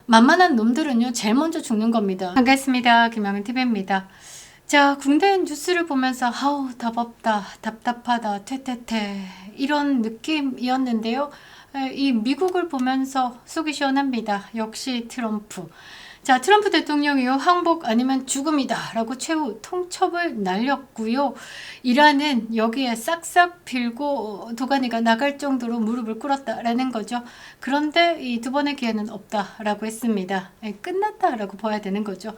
만만한 놈들은요 제일 먼저 죽는 겁니다. 반갑습니다. 김양은TV입니다. 자, 국내 뉴스를 보면서 아우 답 없다, 답답하다, 퇴퇴퇴 이런 느낌이었는데요. 이 미국을 보면서 속이 시원합니다. 역시 트럼프. 자, 트럼프 대통령이요 항복 아니면 죽음이다 라고 최후 통첩을 날렸고요. 이란은 여기에 싹싹 빌고 도가니가 나갈 정도로 무릎을 꿇었다라는 거죠. 그런데 이 두 번의 기회는 없다라고 했습니다. 끝났다라고 봐야 되는 거죠.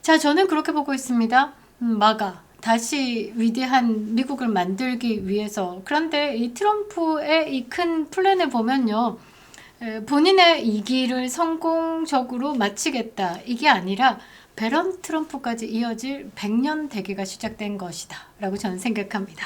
자, 저는 그렇게 보고 있습니다. 마가 다시 위대한 미국을 만들기 위해서. 그런데 이 트럼프의 이 큰 플랜을 보면요, 본인의 이기를 성공적으로 마치겠다 이게 아니라 배런 트럼프까지 이어질 100년 대계가 시작된 것이다 라고 저는 생각합니다.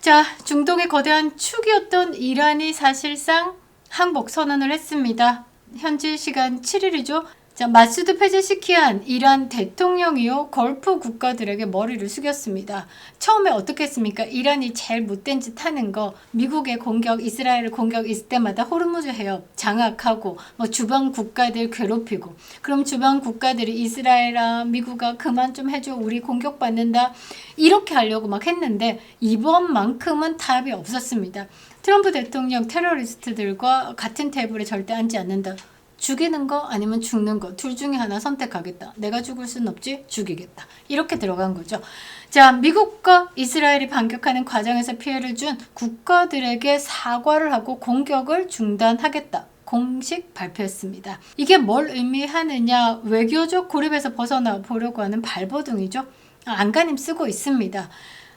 자, 중동의 거대한 축이었던 이란이 사실상 항복 선언을 했습니다. 현지 시간 7일이죠. 자, 마수드 페제시키안 이란 대통령이요 걸프 국가들에게 머리를 숙였습니다. 처음에 어떻게 했습니까? 이란이 제일 못된 짓 하는 거, 미국의 공격, 이스라엘 공격 있을 때마다 호르무즈 해협 장악하고 뭐 주변 국가들 괴롭히고, 그럼 주변 국가들이 이스라엘아 미국아 그만 좀 해줘, 우리 공격받는다, 이렇게 하려고 막 했는데 이번만큼은 답이 없었습니다. 트럼프 대통령 테러리스트들과 같은 테이블에 절대 앉지 않는다. 죽이는 거 아니면 죽는 거 둘 중에 하나 선택하겠다. 내가 죽을 순 없지, 죽이겠다. 이렇게 들어간 거죠. 자, 미국과 이스라엘이 반격하는 과정에서 피해를 준 국가들에게 사과를 하고 공격을 중단하겠다. 공식 발표했습니다. 이게 뭘 의미하느냐, 외교적 고립에서 벗어나 보려고 하는 발버둥이죠. 안간힘 쓰고 있습니다.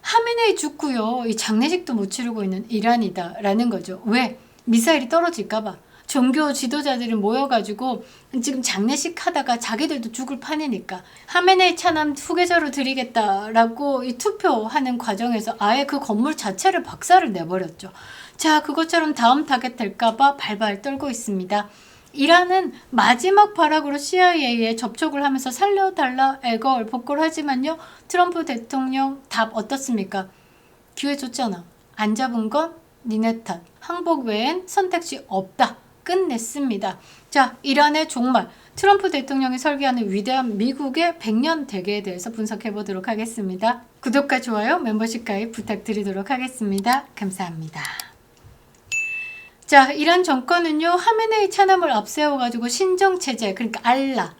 하메네이 죽고요, 이 장례식도 못 치르고 있는 이란이다 라는 거죠. 왜? 미사일이 떨어질까봐. 종교 지도자들이 모여가지고 지금 장례식 하다가 자기들도 죽을 판이니까 하메네이 차남 후계자로 드리겠다라고 이 투표하는 과정에서 아예 그 건물 자체를 박살을 내버렸죠. 자, 그것처럼 다음 타겟 될까봐 발발 떨고 있습니다. 이란은 마지막 발악으로 CIA에 접촉을 하면서 살려달라 애걸 복걸 하지만요, 트럼프 대통령 답 어떻습니까? 기회 줬잖아. 안 잡은 건 니네 탓. 항복 외엔 선택지 없다. 끝냈습니다. 자, 이란의 종말, 트럼프 대통령이 설계하는 위대한 미국의 100년 대계에 대해서 분석해 보도록 하겠습니다. 구독과 좋아요, 멤버십 가입 부탁드리도록 하겠습니다. 감사합니다. 자, 이란 정권은요 하메네이 차남을 앞세워가지고 신정체제, 그러니까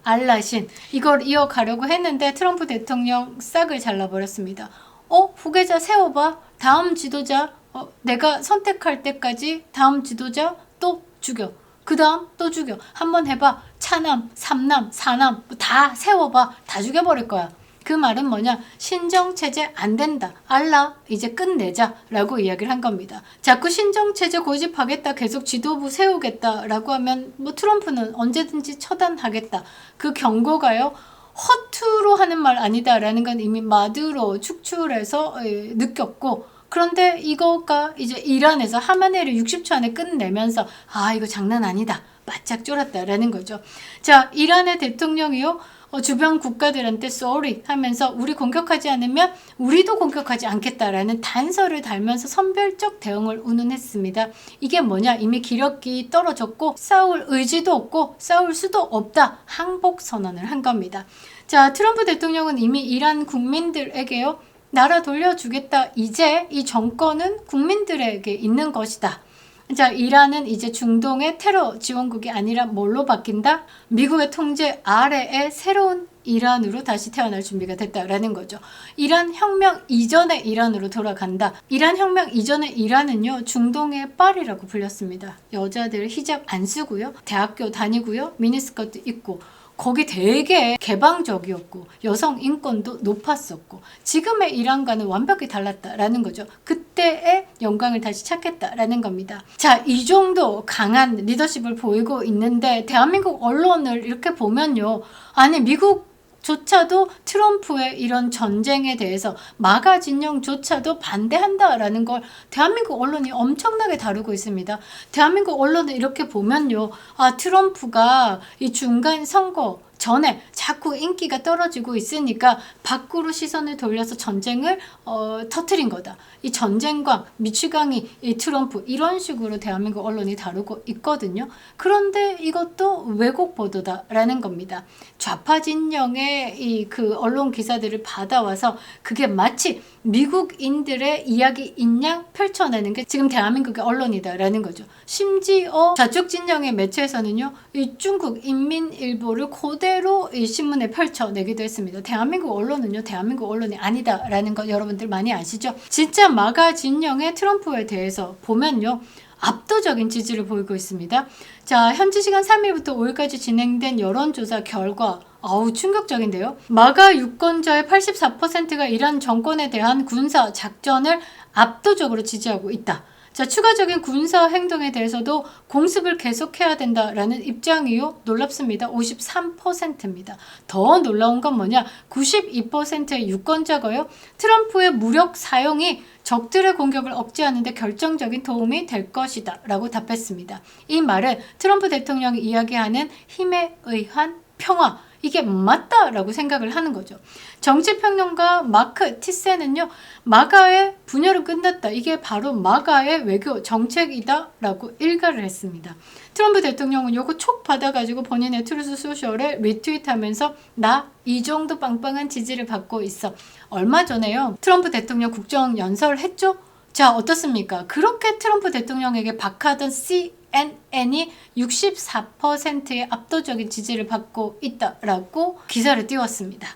알라신 이걸 이어가려고 했는데 트럼프 대통령 싹을 잘라버렸습니다. 후계자 세워봐. 다음 지도자, 내가 선택할 때까지 다음 지도자 또 죽여. 그 다음 또 죽여. 한번 해봐. 차남, 삼남, 사남 다 세워봐. 다 죽여버릴 거야. 그 말은 뭐냐? 신정체제 안 된다. 알라, 이제 끝내자 라고 이야기를 한 겁니다. 자꾸 신정체제 고집하겠다, 계속 지도부 세우겠다 라고 하면 뭐 트럼프는 언제든지 처단하겠다. 그 경고가요, 허투루 하는 말 아니다라는 건 이미 마두로 축출해서 느꼈고, 그런데 이거가 이제 이란에서 하메네이를 60초 안에 끝내면서 이거 장난 아니다, 바짝 쫄았다라는 거죠. 자, 이란의 대통령이요 주변 국가들한테 sorry 하면서 우리 공격하지 않으면 우리도 공격하지 않겠다라는 단서를 달면서 선별적 대응을 운운했습니다. 이게 뭐냐, 이미 기력이 떨어졌고 싸울 의지도 없고 싸울 수도 없다, 항복 선언을 한 겁니다. 자, 트럼프 대통령은 이미 이란 국민들에게요 나라 돌려주겠다, 이제 이 정권은 국민들에게 있는 것이다. 자, 이란은 이제 중동의 테러 지원국이 아니라 뭘로 바뀐다? 미국의 통제 아래의 새로운 이란으로 다시 태어날 준비가 됐다라는 거죠. 이란 혁명 이전의 이란으로 돌아간다. 이란 혁명 이전의 이란은요 중동의 파리라고 불렸습니다. 여자들 히잡 안 쓰고요, 대학교 다니고요, 미니스커트 입고, 거기 되게 개방적이었고 여성 인권도 높았었고, 지금의 이란과는 완벽히 달랐다라는 거죠. 그때의 영광을 다시 찾겠다라는 겁니다. 자, 이 정도 강한 리더십을 보이고 있는데 대한민국 언론을 이렇게 보면요, 아니 미국 조차도 트럼프의 이런 전쟁에 대해서 마가 진영조차도 반대한다라는 걸 대한민국 언론이 엄청나게 다루고 있습니다. 대한민국 언론을 이렇게 보면요, 트럼프가 이 중간 선거 전에 자꾸 인기가 떨어지고 있으니까 밖으로 시선을 돌려서 전쟁을 터트린 거다. 이 전쟁과 미치광이, 이 트럼프 이런 식으로 대한민국 언론이 다루고 있거든요. 그런데 이것도 왜곡 보도다라는 겁니다. 좌파 진영의 이 그 언론 기사들을 받아와서 그게 마치 미국인들의 이야기인 양 펼쳐내는 게 지금 대한민국의 언론이다라는 거죠. 심지어 좌측 진영의 매체에서는요, 이 중국 인민일보를 그대로 이 신문에 펼쳐내기도 했습니다. 대한민국 언론은요, 대한민국 언론이 아니다라는 거 여러분들 많이 아시죠? 진짜 마가 진영의 트럼프에 대해서 보면요, 압도적인 지지를 보이고 있습니다. 자, 현지 시간 3일부터 5일까지 진행된 여론조사 결과 충격적인데요. 마가 유권자의 84%가 이란 정권에 대한 군사 작전을 압도적으로 지지하고 있다. 자, 추가적인 군사 행동에 대해서도 공습을 계속해야 된다라는 입장이요. 놀랍습니다. 53%입니다. 더 놀라운 건 뭐냐? 92%의 유권자가요. 트럼프의 무력 사용이 적들의 공격을 억제하는 데 결정적인 도움이 될 것이다 라고 답했습니다. 이 말은 트럼프 대통령이 이야기하는 힘에 의한 평화, 이게 맞다라고 생각을 하는 거죠. 정치평론가 마크 티세는요, 마가의 분열은 끝났다. 이게 바로 마가의 외교 정책이다라고 일가를 했습니다. 트럼프 대통령은 요거 촉 받아가지고 본인의 트루스 소셜에 리트윗하면서 나 이 정도 빵빵한 지지를 받고 있어. 얼마 전에요, 트럼프 대통령 국정연설을 했죠? 자, 어떻습니까? 그렇게 트럼프 대통령에게 박하던 CNN이 64%의 압도적인 지지를 받고 있다라고 기사를 띄웠습니다.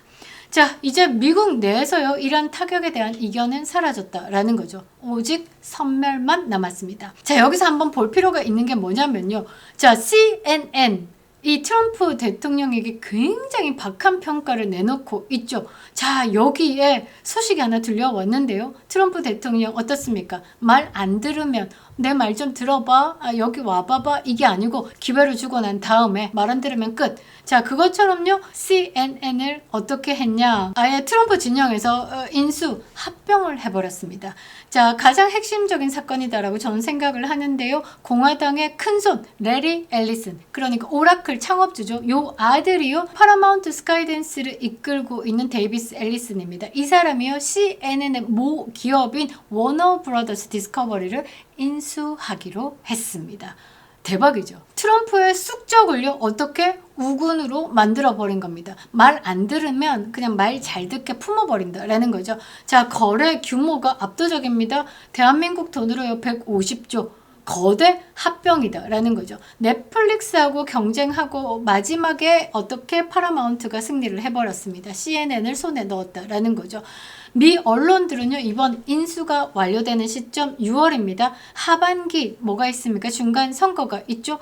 자, 이제 미국 내에서요, 이란 타격에 대한 이견은 사라졌다라는 거죠. 오직 선멸만 남았습니다. 자, 여기서 한번 볼 필요가 있는 게 뭐냐면요. 자, CNN, 이 트럼프 대통령에게 굉장히 박한 평가를 내놓고 있죠. 자, 여기에 소식이 하나 들려왔는데요. 트럼프 대통령 어떻습니까? 말 안 들으면 내 말 좀 들어봐. 여기 와봐봐. 이게 아니고 기회를 주고 난 다음에 말 안 들으면 끝. 자, 그것처럼요. CNN을 어떻게 했냐. 아예 트럼프 진영에서 인수 합병을 해버렸습니다. 자, 가장 핵심적인 사건이다라고 저는 생각을 하는데요. 공화당의 큰손 레리 앨리슨, 그러니까 오라클 창업주죠. 요 아들이요, 파라마운트 스카이댄스를 이끌고 있는 데이비스 앨리슨입니다. 이 사람이요, CNN의 모 기업인 워너 브라더스 디스커버리를 인수하기로 했습니다. 대박이죠. 트럼프의 숙적을요, 어떻게 우군으로 만들어버린 겁니다. 말 안 들으면 그냥 말 잘 듣게 품어버린다라는 거죠. 자, 거래 규모가 압도적입니다. 대한민국 돈으로요, 150조. 거대 합병이다라는 거죠. 넷플릭스하고 경쟁하고 마지막에 어떻게 파라마운트가 승리를 해버렸습니다. CNN을 손에 넣었다라는 거죠. 미 언론들은요, 이번 인수가 완료되는 시점 6월입니다. 하반기 뭐가 있습니까? 중간 선거가 있죠.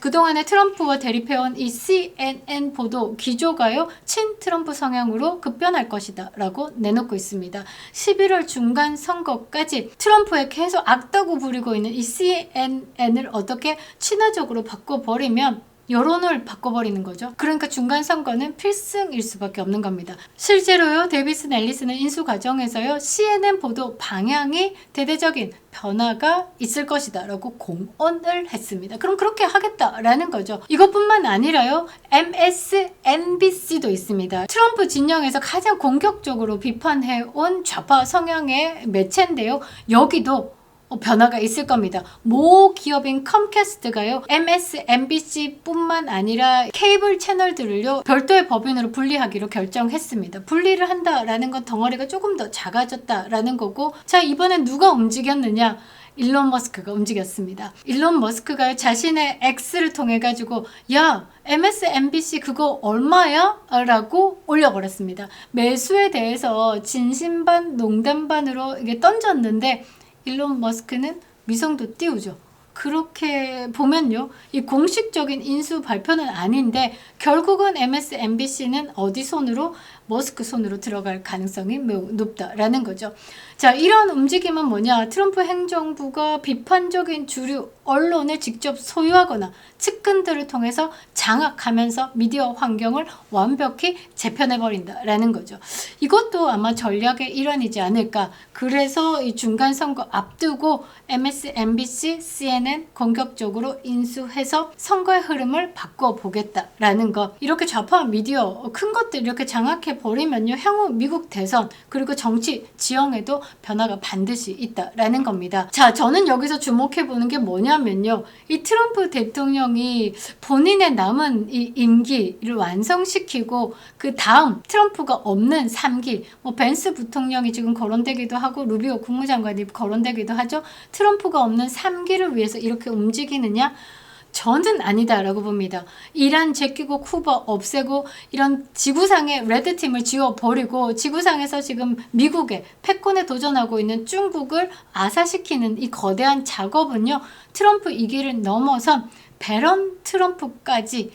그동안에 트럼프와 대립해온 이 CNN 보도 기조가요, 친트럼프 성향으로 급변할 것이다 라고 내놓고 있습니다. 11월 중간 선거까지 트럼프에 계속 악다구 부리고 있는 이 CNN을 어떻게 친화적으로 바꿔버리면 여론을 바꿔버리는 거죠. 그러니까 중간 선거는 필승일 수밖에 없는 겁니다. 실제로요, 데이비스 앨리슨은 인수 과정에서요, CNN 보도 방향이 대대적인 변화가 있을 것이다 라고 공언을 했습니다. 그럼 그렇게 하겠다라는 거죠. 이것뿐만 아니라요, MSNBC도 있습니다. 트럼프 진영에서 가장 공격적으로 비판해온 좌파 성향의 매체인데요. 여기도 변화가 있을 겁니다. 모 기업인 컴캐스트가요, MSNBC뿐만 아니라 케이블 채널들을요, 별도의 법인으로 분리하기로 결정했습니다. 분리를 한다라는 건 덩어리가 조금 더 작아졌다라는 거고, 자, 이번엔 누가 움직였느냐? 일론 머스크가 움직였습니다. 일론 머스크가 자신의 X를 통해 가지고 야, MSNBC 그거 얼마야? 라고 올려버렸습니다. 매수에 대해서 진심반 농담반으로 이게 던졌는데 일론 머스크는 미성도 띄우죠. 그렇게 보면요, 이 공식적인 인수 발표는 아닌데 결국은 MSNBC는 어디 손으로? 머스크 손으로 들어갈 가능성이 매우 높다라는 거죠. 자, 이런 움직임은 뭐냐? 트럼프 행정부가 비판적인 주류 언론을 직접 소유하거나 측근들을 통해서 장악하면서 미디어 환경을 완벽히 재편해버린다라는 거죠. 이것도 아마 전략의 일환이지 않을까. 그래서 이 중간 선거 앞두고 MSNBC, CNN 공격적으로 인수해서 선거의 흐름을 바꿔보겠다라는 거. 이렇게 좌파 미디어 큰 것들 이렇게 장악해버리면요, 향후 미국 대선 그리고 정치 지형에도 변화가 반드시 있다라는 겁니다. 자, 저는 여기서 주목해보는 게 뭐냐면요, 이 트럼프 대통령이 본인의 남은 이 임기를 완성시키고 그 다음 트럼프가 없는 3기, 뭐 벤스 부통령이 지금 거론되기도 하고 루비오 국무장관이 거론되기도 하죠. 트럼프가 없는 3기를 위해서 이렇게 움직이느냐? 저는 아니다라고 봅니다. 이란 제끼고 쿠바 없애고 이런 지구상의 레드팀을 지워버리고 지구상에서 지금 미국의 패권에 도전하고 있는 중국을 아사시키는 이 거대한 작업은요, 트럼프 2기를 넘어선 배런 트럼프까지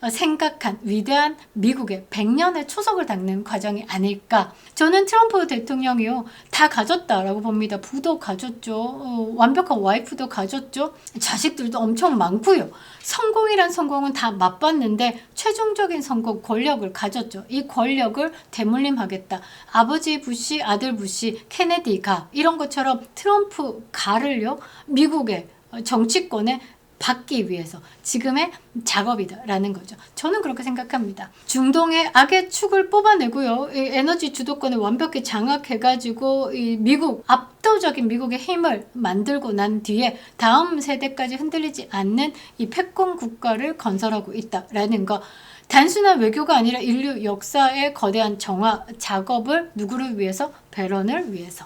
생각한 위대한 미국의 100년의 초석을 닦는 과정이 아닐까. 저는 트럼프 대통령이요, 다 가졌다라고 봅니다. 부도 가졌죠. 완벽한 와이프도 가졌죠. 자식들도 엄청 많고요. 성공이란 성공은 다 맛봤는데 최종적인 성공 권력을 가졌죠. 이 권력을 대물림하겠다. 아버지 부시, 아들 부시, 케네디가 이런 것처럼 트럼프 가를요, 미국의 정치권에 받기 위해서 지금의 작업이다라는 거죠. 저는 그렇게 생각합니다. 중동의 악의 축을 뽑아내고요, 이 에너지 주도권을 완벽히 장악해가지고 이 미국, 압도적인 미국의 힘을 만들고 난 뒤에 다음 세대까지 흔들리지 않는 이 패권 국가를 건설하고 있다라는 거. 단순한 외교가 아니라 인류 역사의 거대한 정화 작업을 누구를 위해서? 배런을 위해서.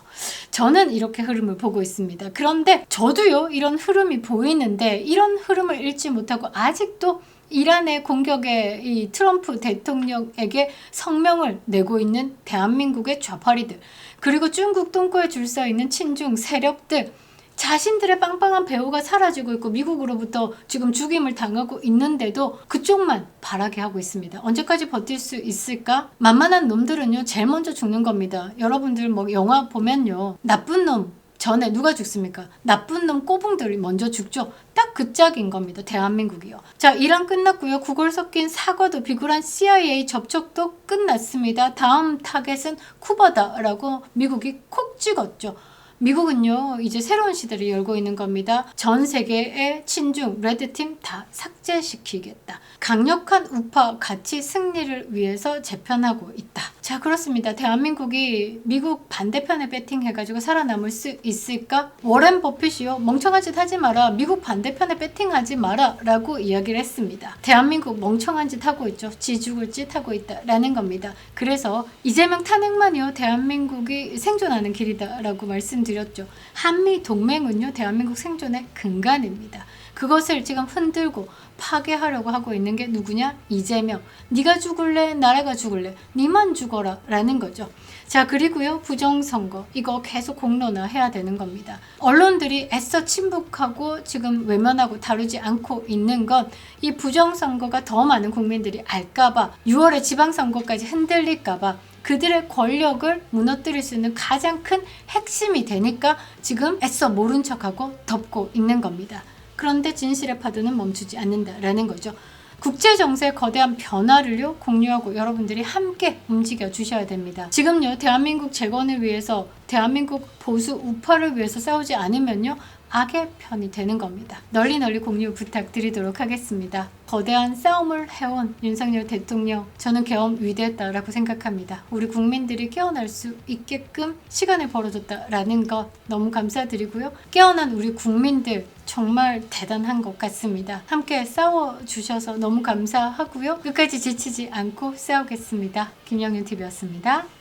저는 이렇게 흐름을 보고 있습니다. 그런데 저도요, 이런 흐름이 보이는데 이런 흐름을 읽지 못하고 아직도 이란의 공격에 이 트럼프 대통령에게 성명을 내고 있는 대한민국의 좌파리들, 그리고 중국 똥꼬에 줄 서 있는 친중 세력들, 자신들의 빵빵한 배후가 사라지고 있고 미국으로부터 지금 죽임을 당하고 있는데도 그쪽만 바라게 하고 있습니다. 언제까지 버틸 수 있을까? 만만한 놈들은요, 제일 먼저 죽는 겁니다. 여러분들 뭐 영화 보면요, 나쁜 놈 전에 누가 죽습니까? 나쁜 놈 꼬붕들이 먼저 죽죠. 딱 그 짝인 겁니다. 대한민국이요. 자, 이란 끝났고요. 구걸 섞인 사과도 비굴한 CIA 접촉도 끝났습니다. 다음 타겟은 쿠바다라고 미국이 콕 찍었죠. 미국은요, 이제 새로운 시대를 열고 있는 겁니다. 전 세계의 친중, 레드팀 다 삭제시키겠다. 강력한 우파 가치 승리를 위해서 재편하고 있다. 자, 그렇습니다. 대한민국이 미국 반대편에 배팅해가지고 살아남을 수 있을까? 워렌 버핏이요, 멍청한 짓 하지 마라, 미국 반대편에 배팅하지 마라 라고 이야기를 했습니다. 대한민국 멍청한 짓 하고 있죠. 지 죽을 짓 하고 있다라는 겁니다. 그래서 이재명 탄핵만이요, 대한민국이 생존하는 길이다 라고 말씀드렸죠. 한미 동맹은요, 대한민국 생존의 근간입니다. 그것을 지금 흔들고 파괴하려고 하고 있는 게 누구냐? 이재명. 네가 죽을래? 나라가 죽을래? 니만 죽어라 라는 거죠. 자, 그리고요, 부정선거 이거 계속 공론화해야 되는 겁니다. 언론들이 애써 침묵하고 지금 외면하고 다루지 않고 있는 건 이 부정선거가 더 많은 국민들이 알까봐, 6월에 지방선거까지 흔들릴까봐 그들의 권력을 무너뜨릴 수 있는 가장 큰 핵심이 되니까 지금 애써 모른 척하고 덮고 있는 겁니다. 그런데 진실의 파도는 멈추지 않는다라는 거죠. 국제정세의 거대한 변화를요, 공유하고 여러분들이 함께 움직여 주셔야 됩니다. 지금요, 대한민국 재건을 위해서, 대한민국 보수 우파를 위해서 싸우지 않으면요, 악의 편이 되는 겁니다. 널리 공유 부탁드리도록 하겠습니다. 거대한 싸움을 해온 윤석열 대통령, 저는 계엄 위대했다라고 생각합니다. 우리 국민들이 깨어날 수 있게끔 시간을 벌어줬다라는 것 너무 감사드리고요. 깨어난 우리 국민들 정말 대단한 것 같습니다. 함께 싸워주셔서 너무 감사하고요. 끝까지 지치지 않고 싸우겠습니다. 김영윤TV였습니다.